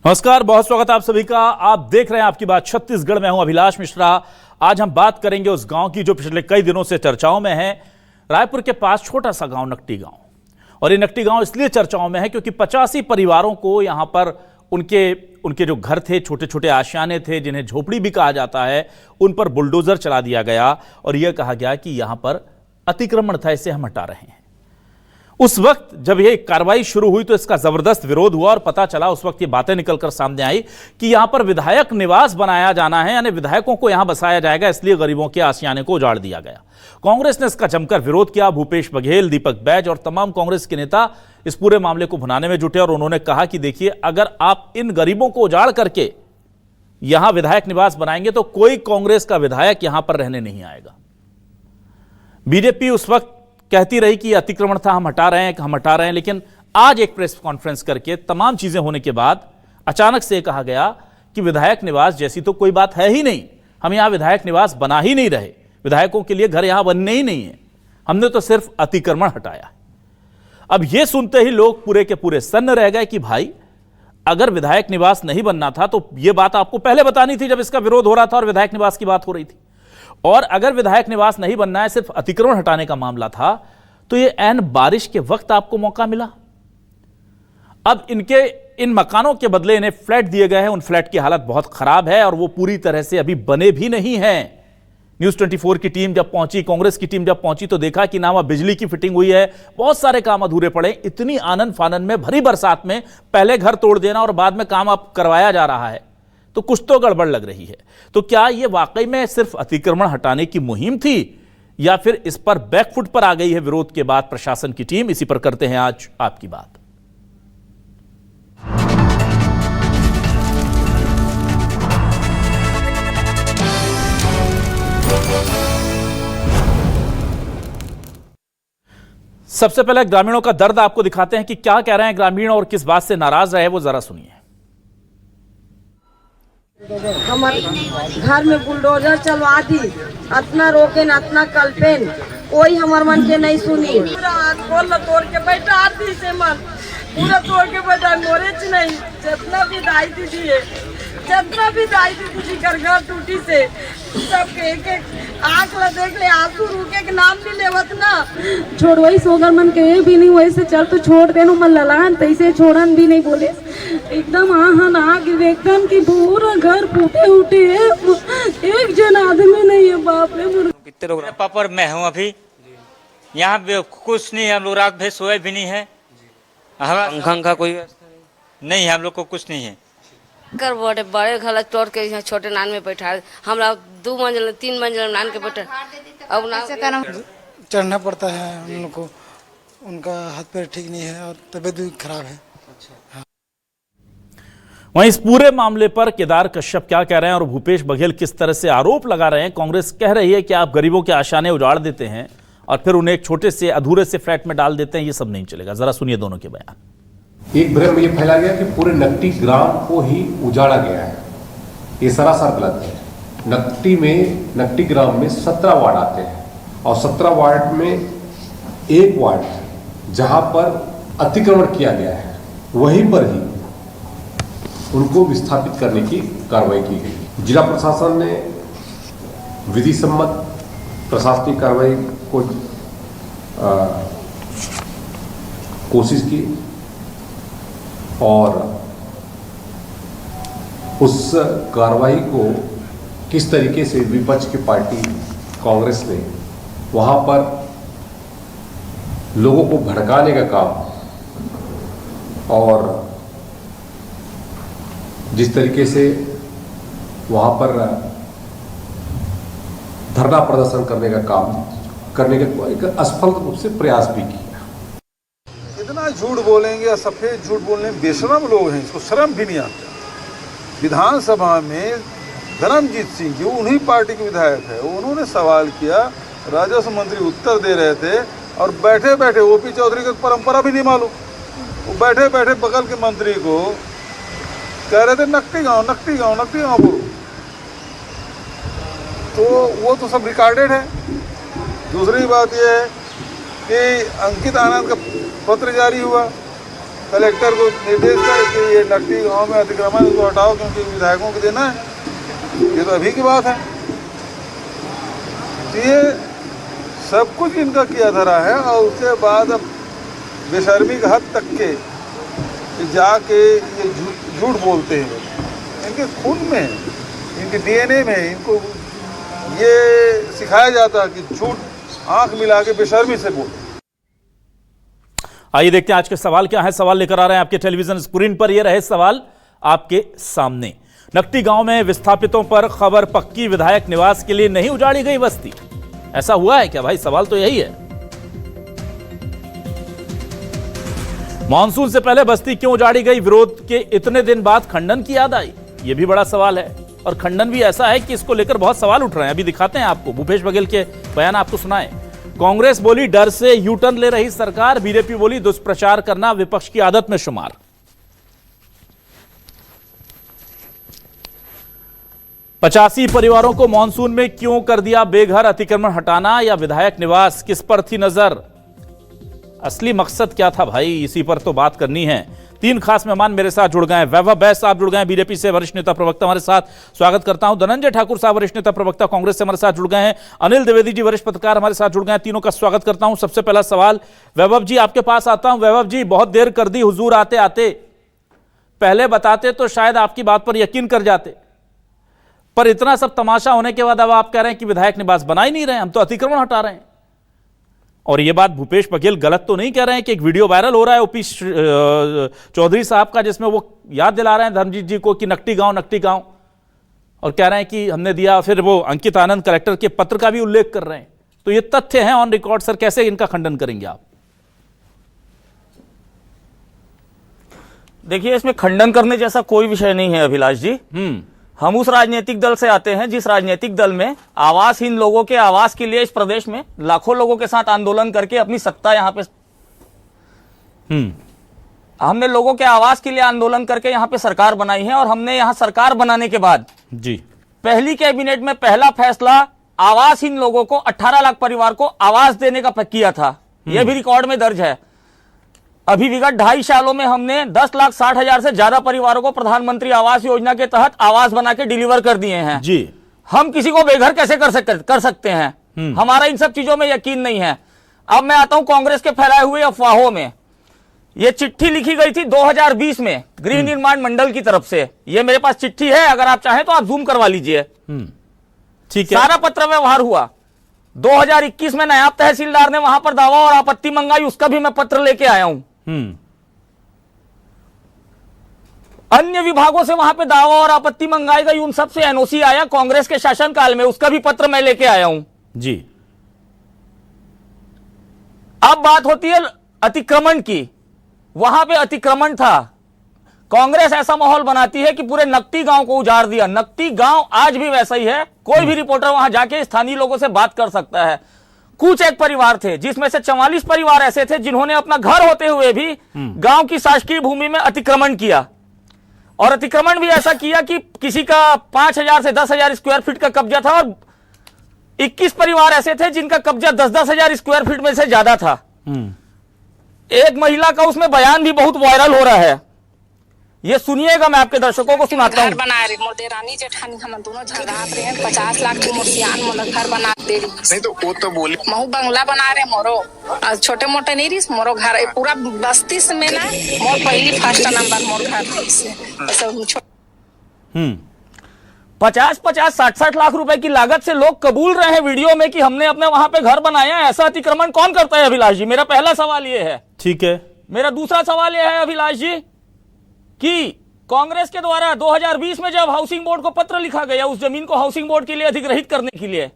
नमस्कार, बहुत स्वागत है आप सभी का। आप देख रहे हैं आपकी बात छत्तीसगढ़। मैं हूं अभिलाष मिश्रा। आज हम बात करेंगे उस गांव की जो पिछले कई दिनों से चर्चाओं में है। रायपुर के पास छोटा सा गांव नकटी गांव, और ये नकटी गांव इसलिए चर्चाओं में है क्योंकि 85 परिवारों को यहां पर उनके जो घर थे, छोटे छोटे आशियाने थे, जिन्हें झोपड़ी भी कहा जाता है, उन पर बुलडोजर चला दिया गया और यह कहा गया कि यहां पर अतिक्रमण था, इसे हम हटा रहे हैं। उस वक्त जब यह कार्रवाई शुरू हुई तो इसका जबरदस्त विरोध हुआ और पता चला, उस वक्त ये बातें निकलकर सामने आई कि यहां पर विधायक निवास बनाया जाना है, यानी विधायकों को यहां बसाया जाएगा, इसलिए गरीबों के आशियाने को उजाड़ दिया गया। कांग्रेस ने इसका जमकर विरोध किया। भूपेश बघेल, दीपक बैज और तमाम कांग्रेस के नेता इस पूरे मामले को भुनाने में जुटे और उन्होंने कहा कि देखिए, अगर आप इन गरीबों को उजाड़ करके यहां विधायक निवास बनाएंगे तो कोई कांग्रेस का विधायक यहां पर रहने नहीं आएगा। बीजेपी उस वक्त कहती रही कि अतिक्रमण था, हम हटा रहे हैं, लेकिन आज एक प्रेस कॉन्फ्रेंस करके तमाम चीजें होने के बाद अचानक से कहा गया कि विधायक निवास जैसी तो कोई बात है ही नहीं, हम यहां विधायक निवास बना ही नहीं रहे, विधायकों के लिए घर यहां बनने ही नहीं है, हमने तो सिर्फ अतिक्रमण हटाया। अब यह सुनते ही लोग पूरे के पूरे सन्न रह गए कि भाई, अगर विधायक निवास नहीं बनना था तो यह बात आपको पहले बतानी थी, जब इसका विरोध हो रहा था और विधायक निवास की बात हो रही थी। और अगर विधायक निवास नहीं बनना है, सिर्फ अतिक्रमण हटाने का मामला था, तो ये ऐन बारिश के वक्त आपको मौका मिला। अब इन मकानों के बदले इन्हें फ्लैट दिए गए हैं। उन फ्लैट की हालत बहुत खराब है और वो पूरी तरह से अभी बने भी नहीं हैं। न्यूज़ 24 की टीम जब पहुंची, कांग्रेस की टीम जब पहुंची, तो देखा कि ना वहां बिजली की फिटिंग हुई है, बहुत सारे काम अधूरे पड़े। इतनी आनन फानन में, भरी बरसात में पहले घर तोड़ देना और बाद में काम अब करवाया जा रहा है, तो कुछ तो गड़बड़ लग रही है। तो क्या यह वाकई में सिर्फ अतिक्रमण हटाने की मुहिम थी, या फिर इस पर बैकफुट पर आ गई है विरोध के बाद प्रशासन की टीम? इसी पर करते हैं आज आपकी बात। सबसे पहले ग्रामीणों का दर्द आपको दिखाते हैं कि क्या कह रहे हैं ग्रामीण और किस बात से नाराज रहे, वो जरा सुनिए। हमारे घर में बुलडोजर चलवा दी, अतना रोकेन, अतना कल्पेन, कोई हमार मन के नहीं सुनी। पूरा तोड़ के बैठा आती से मन पूरा तोड़ के बैठा, मोरे च नहीं, जितना भी दाई दीदी है, जितना भी दाई दीदी घर टूटी से सब एक आंख ला देख ले, आंसू रुके के नाम नहीं लेवत ना। छोड़वाई सोगर मन के भी नहीं, वैसे चल तो छोड़ देनो मन ललान, तैसे छोड़न भी नहीं बोले। एकदम आहन आग एकदम की पूरा घर फूटे उठे है, एक जन आदमी नहीं है। बाप रे, कितने लोग पापड़ मैं हूँ अभी यहाँ कुछ नहीं है, हम लोग रात भर सोए भी नहीं है, पंखा कोई नहीं है, हम लोग को कुछ नहीं है। कर बड़े घर तोड़ के यहाँ छोटे नान में बैठा, हमरा 2 मंजिल 3 मंजिल नान के बैठा, अब ना चढ़ना पड़ता है उन लोग को, उनका हाथ पैर ठीक नहीं है और तबीयत भी खराब है। वहीं इस पूरे मामले पर केदार कश्यप क्या कह रहे हैं और भूपेश बघेल किस तरह से आरोप लगा रहे हैं। कांग्रेस कह रही है कि आप गरीबों के आशियाने उजाड़ देते हैं और फिर उन्हें एक छोटे से अधूरे से फ्लैट में डाल देते हैं, ये सब नहीं चलेगा। जरा सुनिए दोनों के बयान। एक भ्रम ये फैला गया कि पूरे नकटी ग्राम को ही उजाड़ा गया है, ये सरासर गलत है। नकटी ग्राम में 17 वार्ड आते हैं और 17 वार्ड में एक वार्ड जहां पर अतिक्रमण किया गया है, वहीं पर ही उनको विस्थापित करने की कार्रवाई की गई। जिला प्रशासन ने विधि सम्मत प्रशासनिक कार्रवाई को कोशिश की और उस कार्रवाई को किस तरीके से विपक्ष की पार्टी कांग्रेस ने वहां पर लोगों को भड़काने का काम और जिस तरीके से वहां पर धरना प्रदर्शन करने का काम करने का एक असफल रूप से प्रयास भी किया। इतना झूठ बोलेंगे, सफेद झूठ बोलने, बेशरम लोग हैं, इसको शर्म भी नहीं आता। विधानसभा में धर्मजीत सिंह जी, उन्हीं पार्टी के विधायक है, उन्होंने सवाल किया, राजस्व मंत्री उत्तर दे रहे थे और बैठे बैठे ओपी चौधरी की परंपरा भी नहीं मालूम, वो बैठे बैठे बगल के मंत्री को कह रहे थे नकटी गांव बोलो, तो वो तो सब रिकॉर्डेड है। दूसरी बात यह है कि अंकित आनंद का पत्र जारी हुआ, कलेक्टर को निर्देश कर कि ये नकटी गांव में अतिक्रमण उसको हटाओ, क्योंकि विधायकों को देना है। ये तो अभी की बात है। ये सब कुछ इनका किया धरा है, और उसके बाद अब बेशर्मी का हद तक के जाके ये झूठ बोलते हैं। इनके खून में, इनके डीएनए में इनको ये सिखाया जाता है कि झूठ आंख मिला के बेशर्मी से बोल। आइए देखते हैं आज के सवाल क्या है। सवाल लेकर आ रहे हैं आपके टेलीविजन स्क्रीन पर। ये रहे सवाल आपके सामने। नकटी गांव में विस्थापितों पर खबर पक्की, विधायक निवास के लिए नहीं उजाड़ी गई बस्ती। ऐसा हुआ है क्या भाई? सवाल तो यही है। मॉनसून से पहले बस्ती क्यों उजाड़ी गई? विरोध के इतने दिन बाद खंडन की याद आई, यह भी बड़ा सवाल है। और खंडन भी ऐसा है कि इसको लेकर बहुत सवाल उठ रहे हैं। अभी दिखाते हैं आपको, भूपेश बघेल के बयान आपको सुनाए। कांग्रेस बोली डर से यू टर्न ले रही सरकार, बीजेपी बोली दुष्प्रचार करना विपक्ष की आदत में शुमार। पचासी परिवारों को मानसून में क्यों कर दिया बेघर? अतिक्रमण हटाना या विधायक निवास, किस पर थी नजर? असली मकसद क्या था भाई, इसी पर तो बात करनी है। तीन खास मेहमान मेरे साथ जुड़ गए हैं। वैभव बैस साहब जुड़ गए हैं, बीजेपी से वरिष्ठ नेता प्रवक्ता हमारे साथ, स्वागत करता हूं। धनंजय ठाकुर साहब वरिष्ठ नेता प्रवक्ता कांग्रेस से हमारे साथ जुड़ गए हैं। अनिल द्विवेदी जी वरिष्ठ पत्रकार हमारे साथ जुड़ गए हैं। तीनों का स्वागत करता हूं। सबसे पहला सवाल वैभव जी आपके पास आता हूं। वैभव जी, बहुत देर कर दी हुजूर आते आते, पहले बताते तो शायद आपकी बात पर यकीन कर जाते, पर इतना सब तमाशा होने के बाद अब आप कह रहे हैं कि विधायक निवास बना ही नहीं रहे, हम तो अतिक्रमण हटा रहे हैं। और यह बात भूपेश बघेल गलत तो नहीं कह रहे हैं कि एक वीडियो वायरल हो रहा है ओपी चौधरी साहब का, जिसमें वो याद दिला रहे हैं धर्मजीत जी को कि नकटी गांव, और कह रहे हैं कि हमने दिया। फिर वो अंकित आनंद कलेक्टर के पत्र का भी उल्लेख कर रहे हैं। तो ये तथ्य हैं ऑन रिकॉर्ड सर, कैसे इनका खंडन करेंगे आप? देखिए, इसमें खंडन करने जैसा कोई विषय नहीं है अभिलाष जी। हम उस राजनीतिक दल से आते हैं जिस राजनीतिक दल में आवासहीन लोगों के आवास के लिए इस प्रदेश में लाखों लोगों के साथ आंदोलन करके अपनी सत्ता यहां पे हमने लोगों के आवास के लिए आंदोलन करके यहां पे सरकार बनाई है। और हमने यहां सरकार बनाने के बाद जी पहली कैबिनेट में पहला फैसला आवासहीन लोगों को 18 लाख परिवार को आवास देने का किया था। यह भी रिकॉर्ड में दर्ज है। अभी विगत 2.5 सालों में हमने 10,60,000 से ज्यादा परिवारों को प्रधानमंत्री आवास योजना के तहत आवास बना के डिलीवर कर दिए हैं जी। हम किसी को बेघर कैसे कर सकते हैं? हमारा इन सब चीजों में यकीन नहीं है। अब मैं आता हूं कांग्रेस के फैलाए हुए अफवाहों में। यह चिट्ठी लिखी गई थी 2020 में गृह निर्माण मंडल की तरफ से। यह मेरे पास चिट्ठी है, अगर आप चाहें तो आप जूम करवा लीजिए। ठीक है। सारा पत्र व्यवहार हुआ। 2021 में नायब तहसीलदार ने वहां पर दावा और आपत्ति मंगाई, उसका भी मैं पत्र लेके आया हूं। अन्य विभागों से वहां पे दावा और आपत्ति मंगाई गई, उन सब से एनओसी आया कांग्रेस के शासनकाल में, उसका भी पत्र मैं लेके आया हूं जी। अब बात होती है अतिक्रमण की। वहां पे अतिक्रमण था। कांग्रेस ऐसा माहौल बनाती है कि पूरे नकटी गांव को उजाड़ दिया। नकटी गांव आज भी वैसा ही है। कोई भी रिपोर्टर वहां जाके स्थानीय लोगों से बात कर सकता है। कुछ एक परिवार थे जिसमें से 44 परिवार ऐसे थे जिन्होंने अपना घर होते हुए भी गांव की शासकीय भूमि में अतिक्रमण किया। और अतिक्रमण भी ऐसा किया कि किसी का 5,000 से 10,000 स्क्वायर फीट का कब्जा था, और 21 परिवार ऐसे थे जिनका कब्जा 10,000 स्क्वायर फीट में से ज्यादा था। एक महिला का उसमें बयान भी बहुत वायरल हो रहा है। ये सुनिएगा, मैं आपके दर्शकों को सुनाता हूँ। घर बना रहे मोर देरानी जेठानी हम दोनों झगड़ात रहे 50 लाख की मुर्सियान मोला घर बना दे रही। नहीं तो वो तो बोली महू बंगला बना रहे मोरो, छोटे मोटे नहीं रही मोरो घर पूरा बस्ती से में ना मोर पहली फर्स्ट नंबर मोर घर से 50-50, 60-60 लाख रुपए की लागत से लोग कबूल रहे हैं वीडियो में कि हमने अपने वहां पे घर बनाया। ऐसा अतिक्रमण कौन करता है अभिलाष जी? मेरा पहला सवाल ये है। ठीक है। मेरा दूसरा सवाल यह है अभिलाष जी कि कांग्रेस के द्वारा 2020 में जब हाउसिंग बोर्ड को पत्र लिखा गया उस जमीन को हाउसिंग बोर्ड के लिए अधिग्रहित करने के लिए,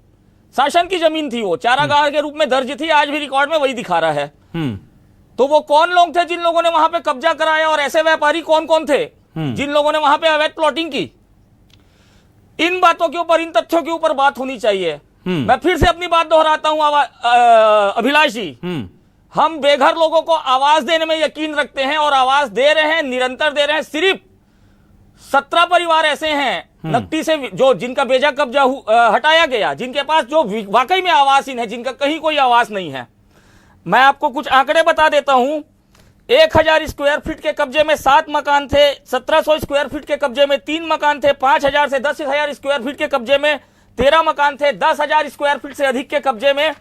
शासन की जमीन थी, वो चारागाह के रूप में दर्ज थी, आज भी रिकॉर्ड में वही दिखा रहा है। तो वो कौन लोग थे जिन लोगों ने वहां पे कब्जा कराया, और ऐसे व्यापारी कौन कौन थे जिन लोगों ने वहां पे अवैध प्लॉटिंग की? इन बातों के ऊपर, इन तथ्यों के ऊपर बात होनी चाहिए। मैं फिर से अपनी बात दोहराता हूं अभिलाष जी, हम बेघर लोगों को आवास देने में यकीन रखते हैं और आवास दे रहे हैं, निरंतर दे रहे हैं। सिर्फ 17 परिवार ऐसे हैं नकटी से जो जिनका बेजा कब्जा हटाया गया, जिनके पास जो वाकई में आवासहीन है, जिनका कहीं कोई आवास नहीं है। मैं आपको कुछ आंकड़े बता देता हूं 1000 स्क्वायर फीट के कब्जे में 7 मकान थे, 1700 स्क्वायर फीट के कब्जे में 3 मकान थे, 5000 से 10,000 स्क्वायर फीट के कब्जे में 13 मकान थे, 10,000 स्क्वायर फीट से अधिक के कब्जे में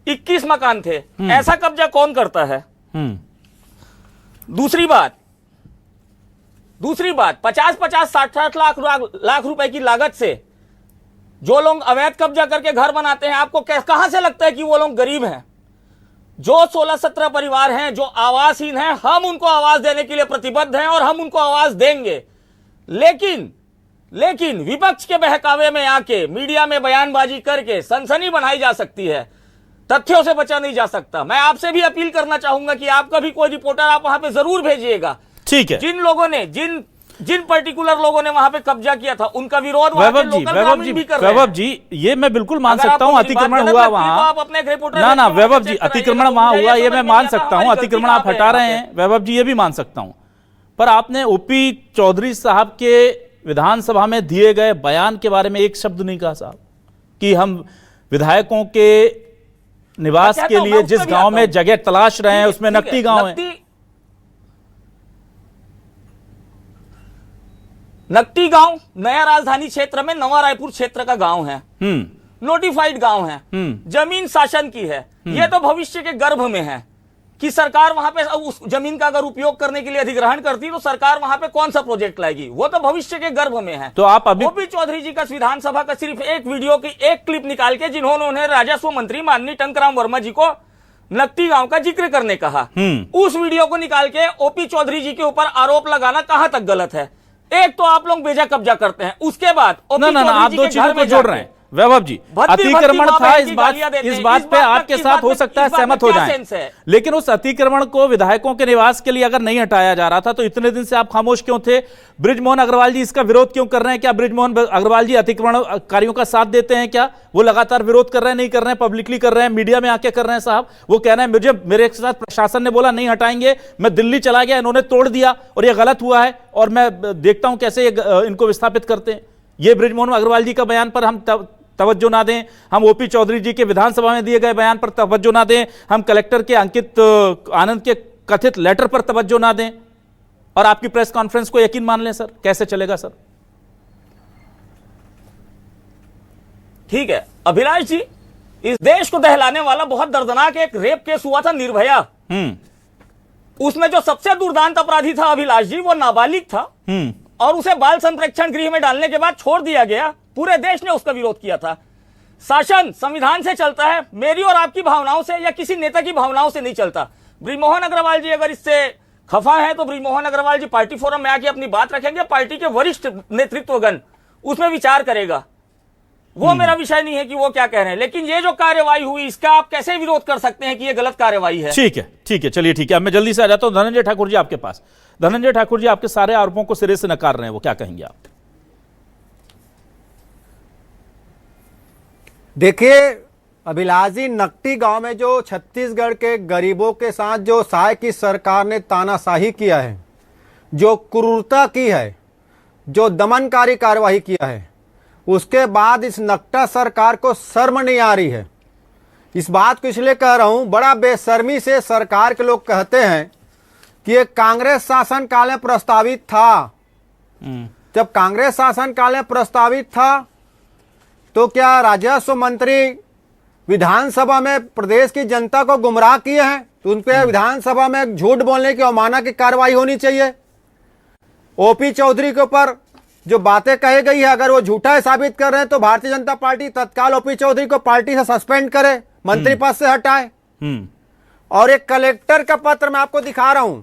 21 मकान थे। ऐसा कब्जा कौन करता है? दूसरी बात 50-50, 60-60 लाख रुपए की लागत से जो लोग अवैध कब्जा करके घर बनाते हैं, आपको कहां से लगता है कि वो लोग गरीब हैं? जो 16-17 परिवार हैं जो आवासहीन हैं, हम उनको आवास देने के लिए प्रतिबद्ध हैं और हम उनको आवास देंगे। लेकिन विपक्ष के बहकावे में आके मीडिया में बयानबाजी करके सनसनी बनाई जा सकती है, तथ्यों से बचा नहीं जा सकता। मैं आपसे भी अपील करना चाहूंगा कि आपका भी कोई रिपोर्टर आप वहां पे जरूर भेजिएगा। ठीक है। जिन लोगों ने जिन पर्टिकुलर लोगों ने वहां पे कब्जा किया था, उनका विरोध वैभव जी, ये मैं बिल्कुल मान सकता हूं, अतिक्रमण हुआ वहां। ना वैभव जी, अतिक्रमण वहां हुआ, ये मैं मान सकता हूं। अतिक्रमण आप हटा रहे हैं वैभव जी, ये भी मान सकता हूं। पर आपने ओपी चौधरी साहब के विधानसभा में दिए गए बयान के बारे में एक शब्द नहीं कहा साहब, कि हम विधायकों के निवास के लिए जिस गांव में जगह तलाश रहे हैं उसमें नकटी गांव है। नकटी गांव नया राजधानी क्षेत्र में नवा रायपुर क्षेत्र का गांव है, नोटिफाइड गांव है, जमीन शासन की है। यह तो भविष्य के गर्भ में है कि सरकार वहां पे उस जमीन का अगर उपयोग करने के लिए अधिग्रहण करती तो सरकार वहां पे कौन सा प्रोजेक्ट लाएगी, वो तो भविष्य के गर्भ में है। तो आप अभी ओपी चौधरी जी का विधानसभा का सिर्फ एक वीडियो की एक क्लिप निकाल के जिन्होंने उन्हें राजस्व मंत्री माननीय टंकराम वर्मा जी को नकटी गांव का जिक्र करने कहा, उस वीडियो को निकाल के ओपी चौधरी जी के ऊपर आरोप लगाना कहां तक गलत है? एक तो आप लोग बेजा कब्जा करते हैं, उसके बाद ना आप दो चीजों को जोड़ रहे हैं वैभव जी। अतिक्रमण था, इस बात पे आपके साथ हो सकता है सहमत हो जाएं, लेकिन उस अतिक्रमण को विधायकों के निवास के लिए अगर नहीं हटाया जा रहा था तो इतने दिन से आप खामोश क्यों थे? बृजमोहन अग्रवाल जी इसका विरोध क्यों कर रहे हैं? क्या बृजमोहन अग्रवाल जी अतिक्रमणकारियों का साथ देते हैं? क्या वो लगातार विरोध कर रहे हैं? नहीं कर रहे हैं? पब्लिकली कर रहे हैं, मीडिया में आके कर रहे हैं साहब। वो कह रहे हैं मेरे साथ प्रशासन ने बोला नहीं हटाएंगे, मैं दिल्ली चला गया, इन्होंने तोड़ दिया और ये गलत हुआ है और मैं देखता हूं कैसे इनको विस्थापित करते हैं। ये बृजमोहन अग्रवाल जी का बयान पर हम तवज्जो ना दें, हम ओपी चौधरी जी के विधानसभा में दिए गए बयान पर तवज्जो ना दें, हम कलेक्टर के अंकित आनंद के कथित लेटर पर तवज्जो ना दें और आपकी प्रेस कॉन्फ्रेंस को यकीन मान लें, सर कैसे चलेगा सर? ठीक है अभिलाष जी, इस देश को दहलाने वाला बहुत दर्दनाक एक रेप केस हुआ था निर्भया। उसमें जो सबसे दुर्दांत अपराधी था अभिलाष जी, वो नाबालिग था और उसे बाल संप्रेक्षण गृह में डालने के बाद छोड़ दिया गया। पूरे देश ने उसका विरोध किया था। शासन संविधान से चलता है, मेरी और आपकी भावनाओं से या किसी नेता की भावनाओं से नहीं चलता। बृजमोहन अग्रवाल जी अगर इससे खफा है तो बृजमोहन अग्रवाल जी पार्टी फोरम में आके अपनी बात रखेंगे, पार्टी के वरिष्ठ नेतृत्वगण उसमें विचार करेगा। वो मेरा विषय नहीं है कि वो क्या कह रहे हैं, लेकिन ये जो कार्यवाही हुई इसका आप कैसे विरोध कर सकते हैं कि ये गलत कार्यवाही है? ठीक है चलिए ठीक है, अब मैं जल्दी से आ जाता हूं धनंजय ठाकुर जी आपके पास। धनंजय ठाकुर जी आपके सारे आरोपों को सिरे से नकार रहे हैं, वो क्या कहेंगे आप? देखिए अभिलाष जी, नकटी गांव में जो छत्तीसगढ़ के गरीबों के साथ जो सहाय की सरकार ने तानाशाही किया है, जो क्रूरता की है, जो दमनकारी कार्रवाई किया है, उसके बाद इस नकटा सरकार को शर्म नहीं आ रही है। इस बात को इसलिए कह रहा हूं, बड़ा बेशर्मी से सरकार के लोग कहते हैं कि ये कांग्रेस शासन काल में प्रस्तावित था। जब कांग्रेस शासन काल में प्रस्तावित था तो क्या राजस्व मंत्री विधानसभा में प्रदेश की जनता को गुमराह किए हैं? तो उन पे विधानसभा में झूठ बोलने की अवमानना की कार्रवाई होनी चाहिए। ओपी चौधरी के ऊपर जो बातें कही गई है, अगर वो झूठा साबित कर रहे हैं तो भारतीय जनता पार्टी तत्काल ओपी चौधरी को पार्टी से सस्पेंड करे, मंत्री पद से हटाए। और एक कलेक्टर का पत्र मैं आपको दिखा रहा हूं,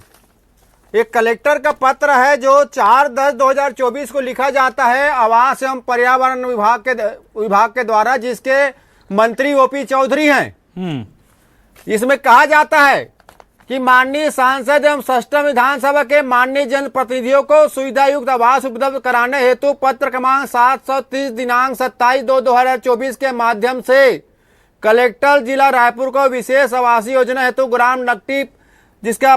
एक कलेक्टर का पत्र है जो 4/10/2024 को लिखा जाता है आवास एवं पर्यावरण विभाग के द्वारा, जिसके मंत्री ओपी चौधरी हैं। इसमें कहा जाता है कि माननीय सांसद एवं सष्टम विधानसभा के माननीय जनप्रतिनिधियों को सुविधायुक्त आवास उपलब्ध कराने हेतु पत्र क्रमांक 730 दिनांक 27/2/2024 के माध्यम से कलेक्टर जिला रायपुर को विशेष आवासीय योजना हेतु ग्राम नकटी, जिसका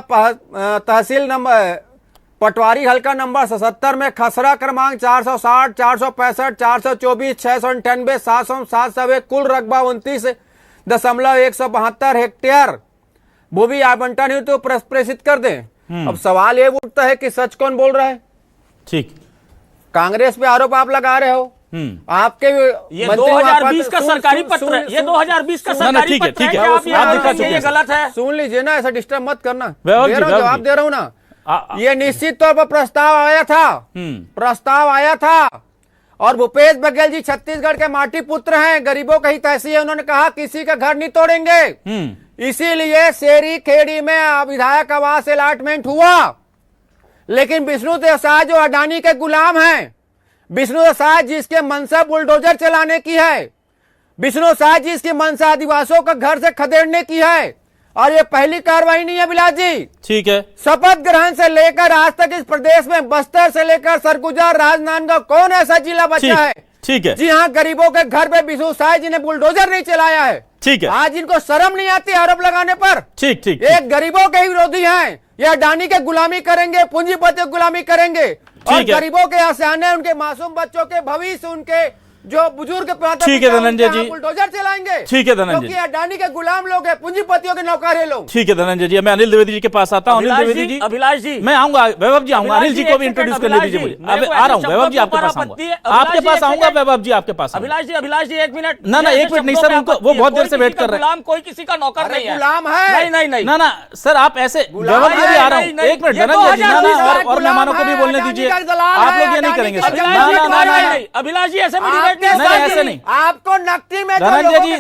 तहसील नंबर पटवारी हल्का नंबर 77 में खसरा क्रमांक 460, 465, 424, 698, 707 कुल रकबा 29.172 हेक्टेयर वो भी आवंटन है तो प्रेषित कर दें। अब सवाल ये उठता है कि सच कौन बोल रहा है? ठीक, कांग्रेस पे आरोप आप लगा रहे हो, आपके ये 2020 का सरकारी पत्र है, ये 2020 का सरकारी पत्र है, आप दिखा चुके हैं, ये गलत है। सुन लीजिए ना, ऐसा डिस्टर्ब मत करना, जवाब दे रहा हूँ ना। ये निश्चित तौर पर प्रस्ताव आया था और भूपेश बघेल जी छत्तीसगढ़ के माटी पुत्र हैं, गरीबों का हित ऐसी है, उन्होंने कहा किसी का घर नहीं तोड़ेंगे, इसीलिए शेरी खेड़ी में विधायक आवास अलॉटमेंट हुआ। लेकिन विष्णुदेव साय जो अडानी के गुलाम हैं, विष्णुदेव साय जिसके मंशा बुलडोजर चलाने की है, विष्णु साय जिसकी मंशा आदिवासियों का घर से खदेड़ने की है, और ये पहली कार्रवाई नहीं है विलास जी। ठीक है, शपथ ग्रहण से लेकर आज तक इस प्रदेश में बस्तर से लेकर सरगुजा राजनांदगांव कौन ऐसा जिला बचा है ठीक है जी हाँ गरीबों के घर पे विष्णु साय जी ने बुलडोजर नहीं चलाया है? ठीक है, आज इनको शर्म नहीं आती आरोप लगाने पर? ठीक ठीक, एक गरीबों के विरोधी हैं, ये अडानी के गुलामी करेंगे, पूंजीपतियों की गुलामी करेंगे, और गरीबों के आसाने, उनके मासूम बच्चों के भविष्य, उनके जो बुजुर्ग, ठीक है धनंजय जी, बुलडोजर चलाएंगे। ठीक है धनंजय जी, अडानी के गुलाम लोग हैं, पूंजीपतियों के नौकर लोग। ठीक है धनंजय जी, मैं अनिल द्विवेदी जी के पास आता हूँ। अनिल द्विवेदी जी, अभिलाष जी, मैं आऊंगा, वैभव जी आऊंगा, अनिल जी को भी इंट्रोड्यूस करने दीजिए मुझे। अब आ रहा हूँ वैभव जी, आपके पास आऊंगा, आपके पास आऊंगा वैभव जी, आपके पास। अभिलाष जी 1 मिनट। ना 1 मिनट नहीं सर, उनको वो बहुत देर से वेट कर रहे हैं। गुलाम कोई किसी का नौकर नहीं है, गुलाम है। नहीं ना सर, आप ऐसे, वैभव जी भी आ रहा हूँ, 1 मिनट धनंजय जी, ना और मेहमानों को भी बोलने दीजिए, आप लोग ये नहीं करेंगे सर। अभिलाष जी ऐसे ऐसे नहीं, आपको नकदी में धनंजय जी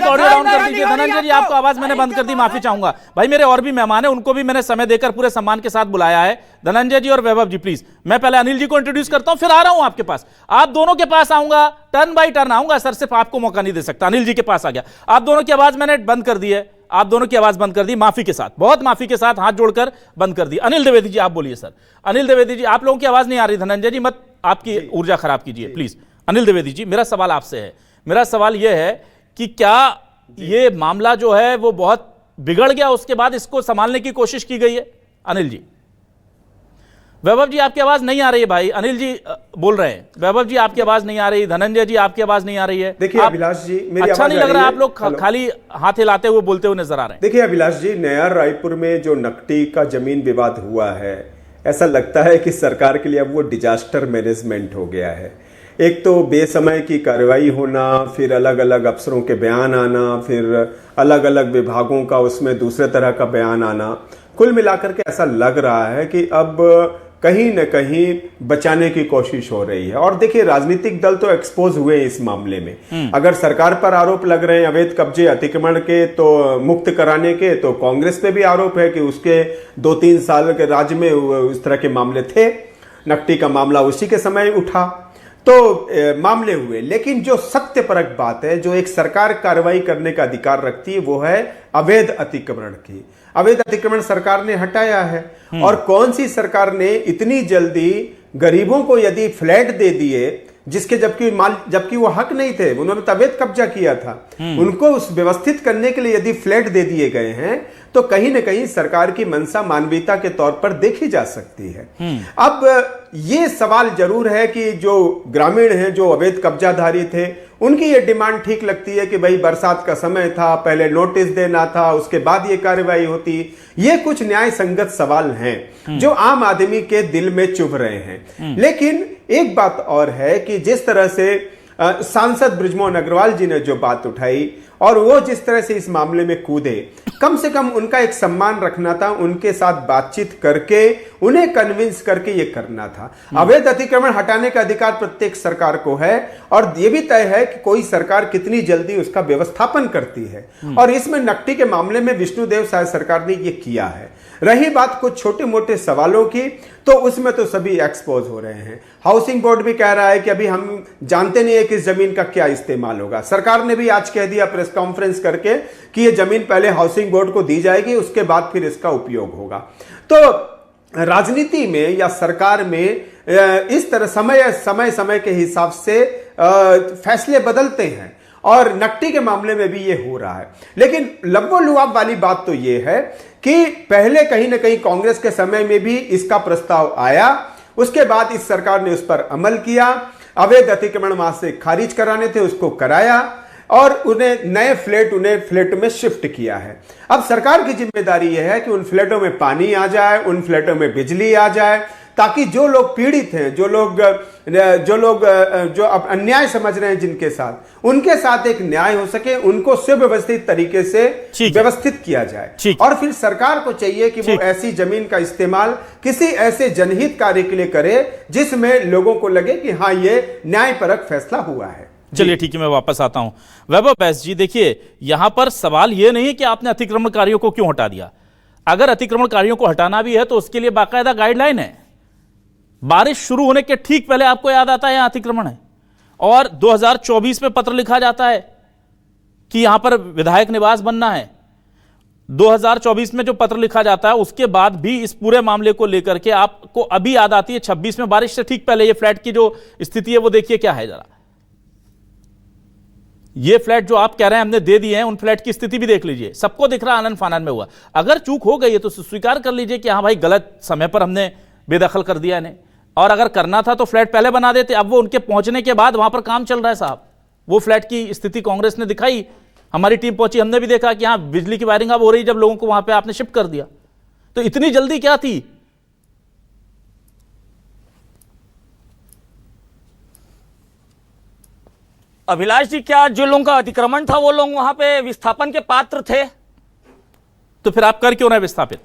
को ऑडियो डाउन कर दीजिए। धनंजय जी, आपको आवाज मैंने बंद कर दी, माफी चाहूंगा भाई। मेरे और भी मेहमान हैं, उनको भी मैंने समय देकर पूरे सम्मान के साथ बुलाया है। धनंजय जी और वैभव जी प्लीज, मैं पहले अनिल जी को इंट्रोड्यूस करता हूं, फिर आ रहा हूं आपके पास। आप दोनों के पास आऊंगा, टर्न बाय टर्न आऊंगा सर, सिर्फ आपको मौका नहीं दे सकता। अनिल जी के पास आ गया, आप दोनों की आवाज मैंने बंद कर दी है, आप दोनों की आवाज बंद कर दी, माफी के साथ, बहुत माफी के साथ, हाथ जोड़कर बंद कर दी। अनिल द्विवेदी जी आप बोलिए सर। अनिल द्विवेदी जी, आप लोगों की आवाज नहीं आ रही, धनंजय जी मत आपकी ऊर्जा खराब कीजिए प्लीज। अनिल द्विवेदी जी, मेरा सवाल आपसे है, मेरा सवाल यह है कि क्या ये मामला जो है वो बहुत बिगड़ गया, उसके बाद इसको संभालने की कोशिश की गई है? अनिल जी, वैभव जी आपकी आवाज नहीं आ रही है भाई, अनिल जी बोल रहे हैं, वैभव जी आपकी आवाज नहीं आ रही, धनंजय जी आपकी आवाज नहीं आ रही है। देखिए अभिलाष जी, मेरी अच्छा नहीं लग रहा, आप लोग खाली हाथ हिलाते हुए बोलते हुए नजर आ रहे हैं। देखिए अभिलाष जी, नया रायपुर में जो नकटी का जमीन विवाद हुआ है, ऐसा लगता है कि सरकार के लिए अब वो डिजास्टर मैनेजमेंट हो गया है। एक तो बेसमय की कार्रवाई होना, फिर अलग अलग अफसरों के बयान आना, फिर अलग अलग विभागों का उसमें दूसरे तरह का बयान आना, कुल मिलाकर के ऐसा लग रहा है कि अब कहीं न कहीं बचाने की कोशिश हो रही है। और देखिए राजनीतिक दल तो एक्सपोज हुए इस मामले में। अगर सरकार पर आरोप लग रहे हैं अवैध कब्जे अतिक्रमण के तो मुक्त कराने के, तो कांग्रेस पे भी आरोप है कि उसके 2-3 साल के राज्य में इस तरह के मामले थे, नकटी का मामला उसी के समय उठा, तो मामले हुए। लेकिन जो सत्यपरक बात है, जो एक सरकार कार्रवाई करने का अधिकार रखती है, वो है अवैध अतिक्रमण की। अवैध अतिक्रमण सरकार ने हटाया है, और कौन सी सरकार ने इतनी जल्दी गरीबों को यदि फ्लैट दे दिए, जिसके जबकि वो हक नहीं थे, उन्होंने अवैध कब्जा किया था, उनको उस व्यवस्थित करने के लिए यदि फ्लैट दे दिए गए हैं, तो कहीं ना कहीं सरकार की मंशा मानवीयता के तौर पर देखी जा सकती है। अब ये सवाल जरूर है कि जो ग्रामीण हैं, जो अवैध कब्जाधारी थे, उनकी ये डिमांड ठीक लगती है कि भाई बरसात का समय था, पहले नोटिस देना था, उसके बाद ये कार्रवाई होती। ये कुछ न्याय संगत सवाल हैं जो आम आदमी के दिल में चुभ रहे हैं। लेकिन एक बात और है कि जिस तरह से सांसद बृजमोहन अग्रवाल जी ने जो बात उठाई और वो जिस तरह से इस मामले में कूदे, कम से कम उनका एक सम्मान रखना था, उनके साथ बातचीत करके उन्हें कन्विंस करके ये करना था। अवैध अतिक्रमण हटाने का अधिकार प्रत्येक सरकार को है, और ये भी तय है कि कोई सरकार कितनी जल्दी उसका व्यवस्थापन करती है, और इसमें नकटी के मामले में विष्णुदेव साय सरकार ने ये किया है। रही बात कुछ छोटे मोटे सवालों की, तो उसमें तो सभी एक्सपोज हो रहे हैं। हाउसिंग बोर्ड भी कह रहा है कि अभी हम जानते नहीं है कि इस जमीन का क्या इस्तेमाल होगा। सरकार ने भी आज कह दिया प्रेस कॉन्फ्रेंस करके कि ये जमीन पहले हाउसिंग बोर्ड को दी जाएगी, उसके बाद फिर इसका उपयोग होगा। तो राजनीति में या सरकार में इस तरह समय के हिसाब से फैसले बदलते हैं, और नकटी के मामले में भी ये हो रहा है। लेकिन लव्वो लुआब वाली बात तो ये है कि पहले कहीं ना कहीं कांग्रेस के समय में भी इसका प्रस्ताव आया, उसके बाद इस सरकार ने उस पर अमल किया। अवैध अतिक्रमण वहां से खारिज कराने थे, उसको कराया। और उन्हें नए फ्लैट में शिफ्ट किया है। अब सरकार की जिम्मेदारी यह है कि उन फ्लैटों में पानी आ जाए, उन फ्लैटों में बिजली आ जाए, ताकि जो लोग पीड़ित हैं, जो अन्याय समझ रहे हैं जिनके साथ, उनके साथ एक न्याय हो सके, उनको सुव्यवस्थित तरीके से व्यवस्थित किया जाए। और फिर सरकार को चाहिए कि वो ऐसी जमीन का इस्तेमाल किसी ऐसे जनहित कार्य के लिए करे जिसमें लोगों को लगे कि हाँ, ये न्यायपरक फैसला हुआ है। चलिए ठीक है, मैं वापस आता हूं। वैभव बैस जी, देखिए यहां पर सवाल यह नहीं है कि आपने अतिक्रमणकारियों को क्यों हटा दिया। अगर अतिक्रमणकारियों को हटाना भी है तो उसके लिए बाकायदा गाइडलाइन है। बारिश शुरू होने के ठीक पहले आपको याद आता है यहां अतिक्रमण है, और 2024 में पत्र लिखा जाता है कि यहां पर विधायक निवास बनना है। 2024 में जो पत्र लिखा जाता है उसके बाद भी इस पूरे मामले को लेकर के आपको अभी याद आती है 26 में बारिश से ठीक पहले ये फ्लैट की जो स्थिति है वो देखिए क्या है। जरा ये फ्लैट जो आप कह रहे हैं हमने दे दिए हैं, उन फ्लैट की स्थिति भी देख लीजिए, सबको दिख रहा है आनन फानन में हुआ। अगर चूक हो गई है तो स्वीकार कर लीजिए कि हाँ भाई, गलत समय पर हमने बेदखल कर दिया इन्हें, और अगर करना था तो फ्लैट पहले बना देते। अब वो उनके पहुंचने के बाद वहां पर काम चल रहा है साहब। वो फ्लैट की स्थिति कांग्रेस ने दिखाई, हमारी टीम पहुंची, हमने भी देखा कि हाँ बिजली की वायरिंग अब हो रही, जब लोगों को वहां पे आपने शिफ्ट कर दिया। तो इतनी जल्दी क्या थी? अभिलाष जी, क्या जो लोगों का अतिक्रमण था वो लोग वहां पे विस्थापन के पात्र थे? तो फिर आप कर क्यों रहे विस्थापित?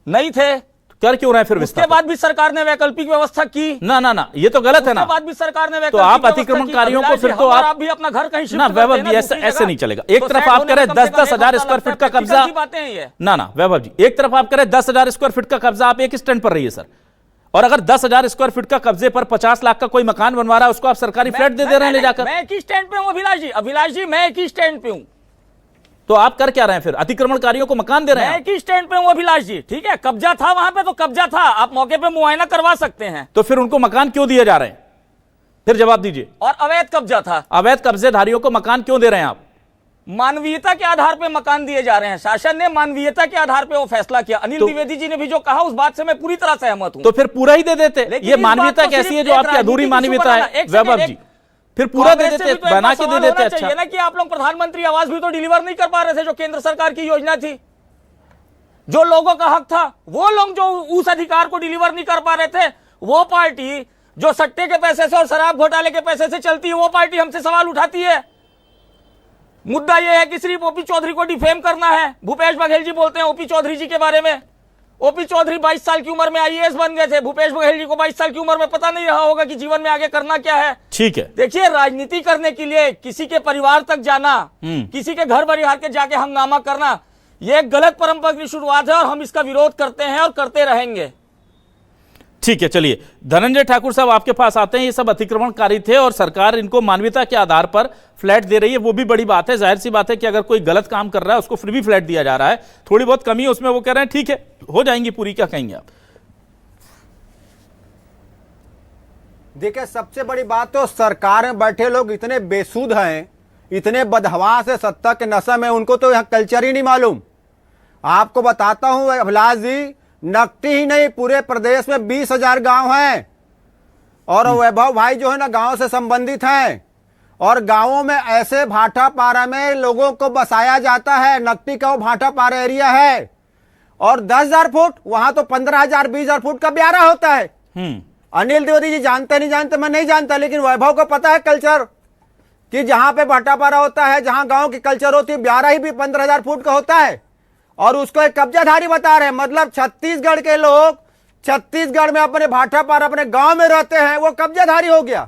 नहीं थे, कर क्यों रहे फिर विस्थापित? उसके बाद भी सरकार ने वैकल्पिक व्यवस्था की। ना, ये तो गलत है ना। उसके बाद भी सरकार ने तो आप अतिक्रमणकारियों को फिर तो आप भी अपना घर कहीं ना वैभव जी, ऐसे नहीं चलेगा। एक तरफ आप कह रहे 10-10 हजार स्क्वायर फीट का कब्जा, ना वैभव जी, एक तरफ आप कह रहे 10,000 स्क्वायर फीट का कब्जा, आप एक स्टैंड पर रहिए सर। और अगर 10,000 स्क्वायर फीट का कब्जे पर 50 लाख का कोई मकान बनवा रहा है, उसको आप सरकारी फ्लैट दे रहे हैं ले जाकर। मैं एक ही स्टैंड पे हूं अभिलाष जी, मैं एक ही स्टैंड पे हूं। तो आप कर क्या रहे हैं फिर? अतिक्रमणकारियों को मकान दे रहे हैं? मैं एक ही स्टैंड पे हूं अभिलाष जी, ठीक है। कब्जा था वहां पे तो कब्जा था, आप मौके पे मुआयना करवा सकते हैं। तो फिर उनको मकान क्यों दिए जा रहे हैं? फिर जवाब दीजिए। और अवैध कब्जा था, अवैध कब्जेधारियों को मकान क्यों दे रहे हैं आप? मानवीयता के आधार पे मकान दिए जा रहे हैं। शासन ने मानवीयता के आधार पे वो फैसला किया। अनिल द्विवेदी जी ने भी जो कहा उस बात से मैं पूरी तरह सहमत हूं। तो फिर पूरा ही दे देते। ये मानवीयता कैसी है जो आपकी अधूरी मानवीयता है वैभव जी? फिर पूरा दे देते, बना के दे देते। अच्छा ना कि आप लोग प्रधानमंत्री आवास भी तो डिलीवर नहीं कर पा रहे थे, जो केंद्र सरकार की योजना थी, जो लोगों का हक था। वो लोग जो उस अधिकार को डिलीवर नहीं कर पा रहे थे, वो पार्टी जो सट्टे के पैसे से और शराब घोटाले के पैसे से चलती है, वो पार्टी हमसे सवाल उठाती है। मुद्दा यह है कि सिर्फ ओपी चौधरी को डिफेम करना है। भूपेश बघेल जी बोलते हैं ओपी चौधरी जी के बारे में, ओपी चौधरी 22 साल की उम्र में आईएएस बन गए थे। भूपेश बघेल जी को 22 साल की उम्र में पता नहीं रहा होगा कि जीवन में आगे करना क्या है। ठीक है, देखिए, राजनीति करने के लिए किसी के परिवार तक जाना, किसी के घर परिवार के जाके हंगामा करना, यह एक गलत परंपरा की शुरुआत है और हम इसका विरोध करते हैं और करते रहेंगे। ठीक है, चलिए धनंजय ठाकुर साहब आपके पास आते हैं। ये सब अतिक्रमणकारी थे और सरकार इनको मानवीयता के आधार पर फ्लैट दे रही है, वो भी बड़ी बात है। जाहिर सी बात है कि अगर कोई गलत काम कर रहा है उसको फिर भी फ्लैट दिया जा रहा है। थोड़ी बहुत कमी है उसमें, वो कह रहे हैं ठीक है हो जाएंगी पूरी। क्या कहेंगे आप? देखिए, सबसे बड़ी बात तो सरकार में बैठे लोग इतने बेसुध हैं, इतने बदहवास है, सत्ता के नशा में, उनको तो यहाँ कल्चर ही नहीं मालूम। आपको बताता हूं अभिलाष जी, नकटी ही नहीं पूरे प्रदेश में 20,000 गांव हैं और वैभव भाई जो है ना गांव से संबंधित हैं, और गांवों में ऐसे भाटापारा में लोगों को बसाया जाता है। नकटी का वो भाटापारा एरिया है और 10,000 फुट, वहां तो 15,000 20,000 फुट का ब्यारा होता है। अनिल द्विवेदी जी जानते नहीं जानते, मैं नहीं जानता, लेकिन वैभव को पता है कल्चर कि जहां पे भाटापारा होता है, जहां गांव की कल्चर होती है, ब्यारा ही भी 15,000 फुट का होता है और उसको एक कब्जाधारी बता रहे हैं। मतलब छत्तीसगढ़ के लोग छत्तीसगढ़ में अपने भाटापारा अपने गांव में रहते हैं, वो कब्जाधारी हो गया।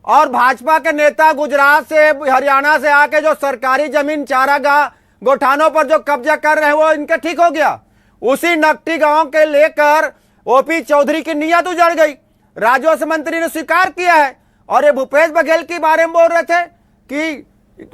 और भाजपा के नेता गुजरात से हरियाणा से आके जो सरकारी जमीन चारागाह गोठानों पर जो कब्जा कर रहे हैं, वो इनका ठीक हो गया। उसी नकटी गांव के लेकर ओपी चौधरी की नीयत उजड़ गई। राजस्व मंत्री ने स्वीकार किया है। और ये भूपेश बघेल के बारे में बोल रहे थे कि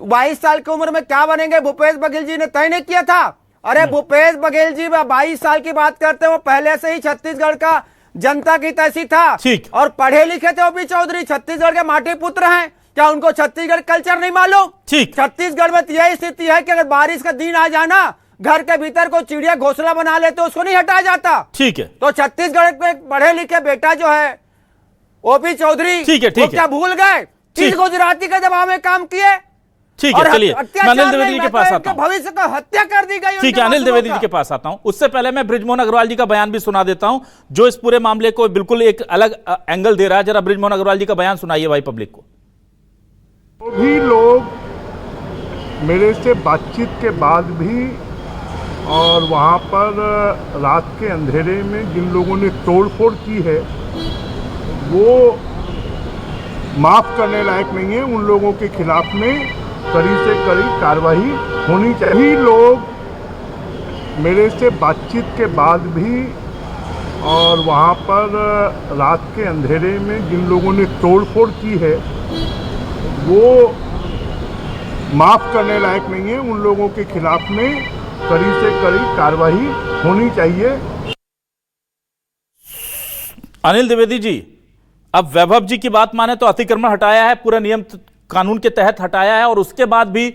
22 साल की उम्र में क्या बनेंगे, भूपेश बघेल जी ने तय नहीं किया था। अरे भूपेश बघेल जी 22 साल की बात करते हैं, वो पहले से ही छत्तीसगढ़ का जनता की तैसी था और पढ़े लिखे थे। ओपी चौधरी छत्तीसगढ़ के माटी पुत्र हैं, क्या उनको छत्तीसगढ़ कल्चर नहीं मालूम? छत्तीसगढ़ में यही स्थिति है कि अगर बारिश का दिन आ जाना, घर के भीतर को चिड़िया घोंसला बना ले तो उसको नहीं हटाया जाता। ठीक है, तो छत्तीसगढ़ के पढ़े लिखे बेटा जो है ओपी चौधरी, ठीक है, क्या भूल गए किस गुजराती के दबाव में काम किए? ठीक है, चलिए मैं अनिल द्विवेदी जी के पास आता हूं। भविष्य का हत्या कर दी गई। ठीक है, अनिल द्विवेदी जी के पास आता हूं। उससे पहले मैं बृजमोहन अग्रवाल जी का बयान भी सुना देता हूं, जो इस पूरे मामले को बिल्कुल एक अलग एंगल दे रहा है। जरा बृजमोहन अग्रवाल जी का बयान सुनाइए भाई पब्लिक को। तो भी लोग मेरे से बातचीत के बाद भी और वहाँ पर रात के अंधेरे में जिन लोगों ने तोड़फोड़ की है वो माफ़ करने लायक नहीं है। उन लोगों के खिलाफ में कड़ी से कड़ी कार्रवाई होनी चाहिए। लोग मेरे से बातचीत के बाद भी और वहाँ पर रात के अंधेरे में जिन लोगों ने तोड़फोड़ की है वो माफ़ करने लायक नहीं है। उन लोगों के खिलाफ में कड़ी से कड़ी कार्रवाई होनी चाहिए। अनिल द्विवेदी जी, अब वैभव जी की बात माने तो अतिक्रमण हटाया है, पूरा नियम कानून के तहत हटाया है और उसके बाद भी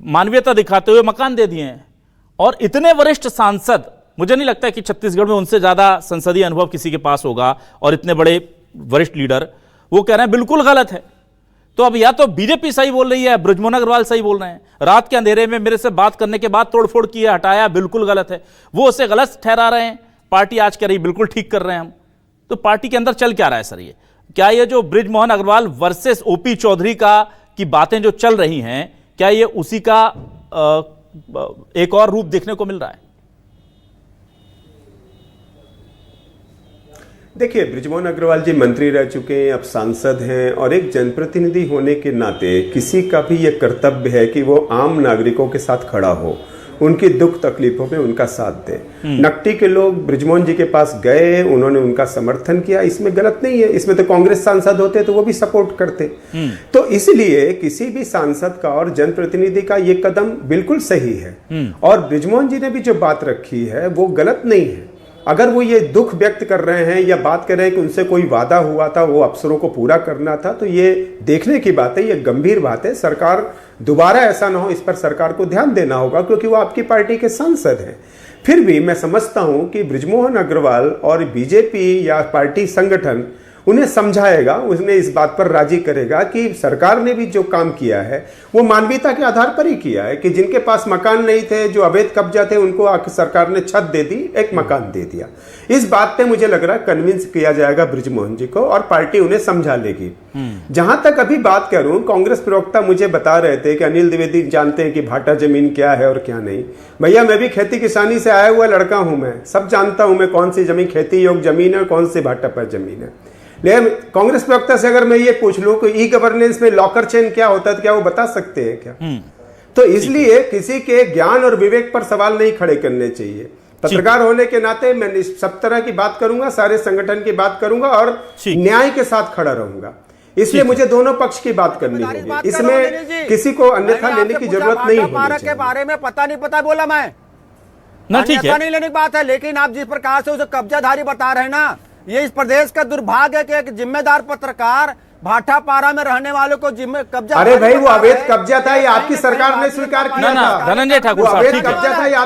मानवीयता दिखाते हुए मकान दे दिए हैं। और इतने वरिष्ठ सांसद, मुझे नहीं लगता कि छत्तीसगढ़ में उनसे ज्यादा संसदीय अनुभव किसी के पास होगा, और इतने बड़े वरिष्ठ लीडर वो कह रहे हैं बिल्कुल गलत है। तो अब या तो बीजेपी सही बोल रही है, बृजमोहन अग्रवाल सही बोल रहे हैं। रात के अंधेरे में मेरे से बात करने के बाद तोड़फोड़ की है, हटाया, बिल्कुल गलत है। वो उसे गलत ठहरा रहे हैं, पार्टी आज कह रही बिल्कुल ठीक कर रहे हैं हम। तो पार्टी के अंदर चल क्या रहा है सर? ये क्या ये जो बृजमोहन अग्रवाल वर्सेस ओपी चौधरी की बातें जो चल रही हैं, क्या ये उसी का एक और रूप देखने को मिल रहा है? देखिए, बृजमोहन अग्रवाल जी मंत्री रह चुके हैं, अब सांसद हैं, और एक जनप्रतिनिधि होने के नाते किसी का भी ये कर्तव्य है कि वो आम नागरिकों के साथ खड़ा हो, उनकी दुख तकलीफों में उनका साथ दे। नकटी के लोग बृजमोहन जी के पास गए, उन्होंने उनका समर्थन किया, इसमें गलत नहीं है। इसमें तो कांग्रेस सांसद होते तो वो भी सपोर्ट करते। तो इसलिए किसी भी सांसद का और जनप्रतिनिधि का ये कदम बिल्कुल सही है। और बृजमोहन जी ने भी जो बात रखी है वो गलत नहीं है। अगर वो ये दुख व्यक्त कर रहे हैं या बात कर रहे हैं कि उनसे कोई वादा हुआ था, वो अफसरों को पूरा करना था, तो ये देखने की बात है, ये गंभीर बात है। सरकार दोबारा ऐसा ना हो, इस पर सरकार को ध्यान देना होगा, क्योंकि वो आपकी पार्टी के सांसद हैं। फिर भी मैं समझता हूं कि बृजमोहन अग्रवाल और बीजेपी या पार्टी संगठन उन्हें समझाएगा, उन्हें इस बात पर राजी करेगा कि सरकार ने भी जो काम किया है वो मानवीयता के आधार पर ही किया है, कि जिनके पास मकान नहीं थे, जो अवैध कब्जा थे, उनको सरकार ने छत दे दी, एक मकान दे दिया। इस बात पे मुझे लग रहा है कन्विंस किया जाएगा बृजमोहन जी को और पार्टी उन्हें समझा लेगी। जहां तक अभी बात करूं, कांग्रेस प्रवक्ता मुझे बता रहे थे कि अनिल द्विवेदी जानते हैं कि भाटा जमीन क्या है और क्या नहीं। भैया, मैं भी खेती किसानी से आया हुआ लड़का हूं, मैं सब जानता हूं मैं कौन सी जमीन खेती योग्य जमीन है और कौन सी भाटा पर जमीन है। लेकिन कांग्रेस प्रवक्ता से अगर मैं ये पूछ लूं कि ई गवर्नेंस में लॉकर चेन क्या होता है, तो क्या वो बता सकते हैं क्या? तो इसलिए किसी के ज्ञान और विवेक पर सवाल नहीं खड़े करने चाहिए। पत्रकार होने के नाते मैं सब तरह की बात करूंगा, सारे संगठन की बात करूंगा और न्याय के साथ खड़ा रहूंगा। इसलिए मुझे दोनों पक्ष की बात करनी होगी, इसमें किसी को अन्यथा लेने की जरूरत नहीं होगी। के बारे में पता नहीं पता बोला मैं ना, ठीक है, नहीं लेने की बात है। लेकिन आप जिस प्रकार से उसे कब्जाधारी बता रहे हैं ना, ये इस प्रदेश का दुर्भाग्य है कि एक जिम्मेदार पत्रकार भाटापारा में रहने वालों को कब्जा। अरे भाई, वो अवैध कब्जा था, ये आपकी सरकार ने स्वीकार किया था। धनंजय ठाकुर साहब, ठीक है,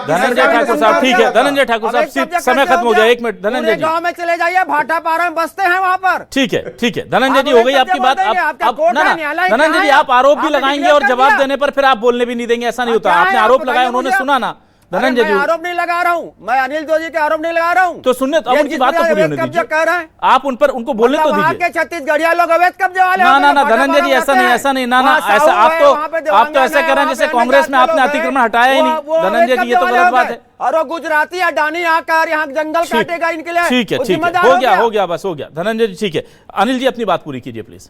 धनंजय ठाकुर साहब, ठीक है, धनंजय ठाकुर साहब, समय खत्म हो गया, एक मिनट। धनंजय जी, गांव में चले जाइए, भाटापारा में बसते हैं वहाँ पर। ठीक है, ठीक है, धनंजय जी, हो गई आपकी बात। धनंजय जी, आप आरोप भी लगाएंगे और जवाब देने पर फिर आप बोलने भी नहीं देंगे, ऐसा नहीं होता। आपने आरोप लगाया, उन्होंने सुना ना। धनंजय जी, आरोप नहीं लगा रहा हूँ मैं, अनिल द्विवेदी के आरोप नहीं लगा रहा हूँ। तो सुनने, अब उनकी बात तो पूरी होने दीजिए। कह रहे हैं आप उन पर, उनको बोलने तो दीजिए। छत्तीसगढ़िया लोग अवैध कब्जे वाले। ना धनंजय जी, ऐसा नहीं, ऐसा नहीं, ना ऐसा आप तो ऐसा कह रहे हैं जैसे कांग्रेस में आपने अतिक्रमण हटाया ही नहीं। धनंजय जी, ये तो गलत बात है। और वो गुजराती अडानी आकर यहाँ जंगल काटेगा इनके लिए। ठीक है, ठीक है, हो गया, बस हो गया। धनंजय जी, ठीक है। अनिल जी, अपनी बात पूरी कीजिए प्लीज।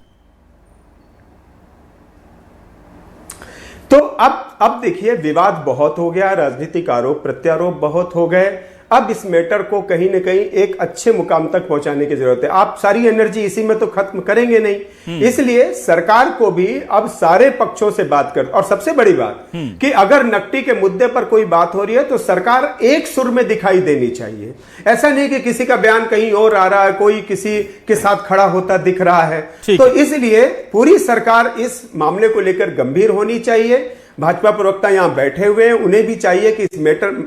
तो अब देखिए, विवाद बहुत हो गया, राजनीतिक आरोप प्रत्यारोप बहुत हो गए। अब इस मैटर को कहीं ना कहीं एक अच्छे मुकाम तक पहुंचाने की जरूरत है। आप सारी एनर्जी इसी में तो खत्म करेंगे नहीं, इसलिए सरकार को भी अब सारे पक्षों से बात कर, और सबसे बड़ी बात कि अगर नकटी के मुद्दे पर कोई बात हो रही है तो सरकार एक सुर में दिखाई देनी चाहिए। ऐसा नहीं कि किसी का बयान कहीं और आ रहा है, कोई किसी के साथ खड़ा होता दिख रहा है। तो इसलिए पूरी सरकार इस मामले को लेकर गंभीर होनी चाहिए। भाजपा प्रवक्ता यहां बैठे हुए हैं, उन्हें भी चाहिए कि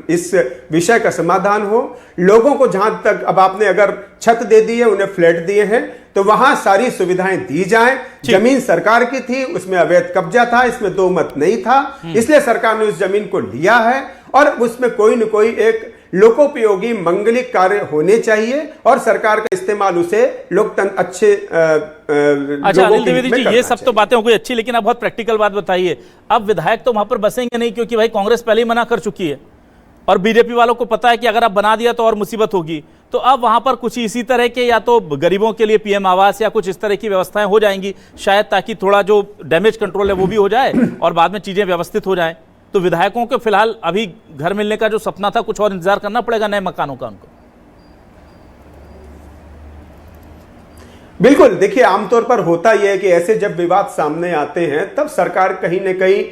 इस विषय का समाधान हो। लोगों को जहां तक, अब आपने अगर छत दे दी है, उन्हें फ्लैट दिए हैं, तो वहां सारी सुविधाएं दी जाएं। जमीन सरकार की थी, उसमें अवैध कब्जा था, इसमें दो मत नहीं था, इसलिए सरकार ने उस जमीन को लिया है और उसमें कोई न कोई एक लोकोपयोगी मंगलिक कार्य होने चाहिए और सरकार का इस्तेमाल उसे लोकतंत्र अच्छे अच्छा अनिल द्विवेदी जी, ये सब तो बातें हो गई अच्छी, लेकिन आप बहुत प्रैक्टिकल बात बताइए। अब विधायक तो वहां पर बसेंगे नहीं, क्योंकि भाई कांग्रेस पहले ही मना कर चुकी है और बीजेपी वालों को पता है कि अगर आप बना दिया तो और मुसीबत होगी। तो अब वहां पर कुछ इसी तरह के या तो गरीबों के लिए पीएम आवास या कुछ इस तरह की व्यवस्थाएं हो जाएंगी शायद, ताकि थोड़ा जो डैमेज कंट्रोल है वो भी हो जाए और बाद में चीजें व्यवस्थित हो जाएं। तो विधायकों को फिलहाल अभी घर मिलने का जो सपना था, कुछ और इंतजार करना पड़ेगा नए मकानों का उनको। बिल्कुल, देखिए आमतौर पर होता यह है कि ऐसे जब विवाद सामने आते हैं तब सरकार कहीं न कहीं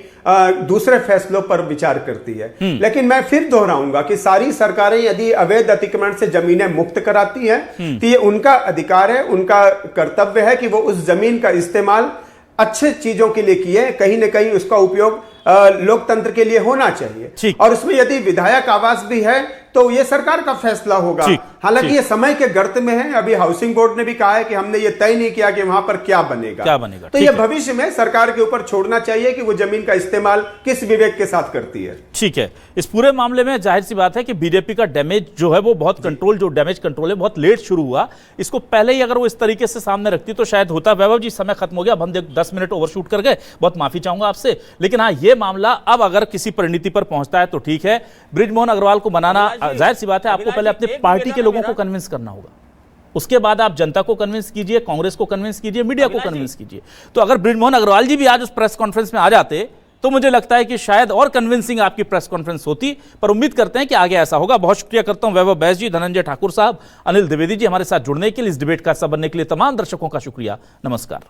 दूसरे फैसलों पर विचार करती है। लेकिन मैं फिर दोहराऊंगा कि सारी सरकारें यदि अवैध अतिक्रमण से जमीनें मुक्त कराती हैं तो ये उनका अधिकार है, उनका कर्तव्य है कि वो उस जमीन का इस्तेमाल अच्छे चीजों के लिए किए, कहीं न कहीं उसका उपयोग लोकतंत्र के लिए होना चाहिए। और उसमें यदि विधायक आवास भी है तो ये सरकार का फैसला होगा। हालांकि ये समय के गर्त में है, अभी हाउसिंग बोर्ड ने भी कहा है कि हमने ये तय नहीं किया कि वहां पर क्या बनेगा। तो ये भविष्य में सरकार के ऊपर छोड़ना चाहिए कि वो जमीन का इस्तेमाल किस विवेक के साथ करती है। ठीक है, इस पूरे मामले में जाहिर सी बात है कि बीजेपी का डैमेज जो है वो बहुत कंट्रोल, जो डैमेज कंट्रोल है बहुत लेट शुरू हुआ। इसको पहले ही अगर वो इस तरीके से सामने रखती तो शायद होता। वैभव जी, समय खत्म हो गया, अब हम 10 मिनट ओवरशूट कर गए, बहुत माफी चाहूंगा आपसे। लेकिन हाँ, ये मामला अब अगर किसी परिणति पर पहुंचता है तो ठीक है। बृजमोहन अग्रवाल को मनाना, जाहिर सी बात है आपको पहले अपने पार्टी के लोगों को कन्विंस करना होगा, उसके बाद आप जनता को कन्विंस कीजिए, कांग्रेस को कन्विंस कीजिए, मीडिया को कन्विंस कीजिए। तो अगर बृजमोहन अग्रवाल जी भी आज उस प्रेस कॉन्फ्रेंस में आ जाते तो मुझे लगता है कि शायद और कन्विंसिंग आपकी प्रेस कॉन्फ्रेंस होती, पर उम्मीद करते हैं कि आगे ऐसा होगा। बहुत शुक्रिया करता हूं वैभव बैस जी, धनंजय ठाकुर साहब, अनिल द्विवेदी जी, हमारे साथ जुड़ने के लिए, इस डिबेट का हिस्सा बनने के लिए तमाम दर्शकों का शुक्रिया। नमस्कार।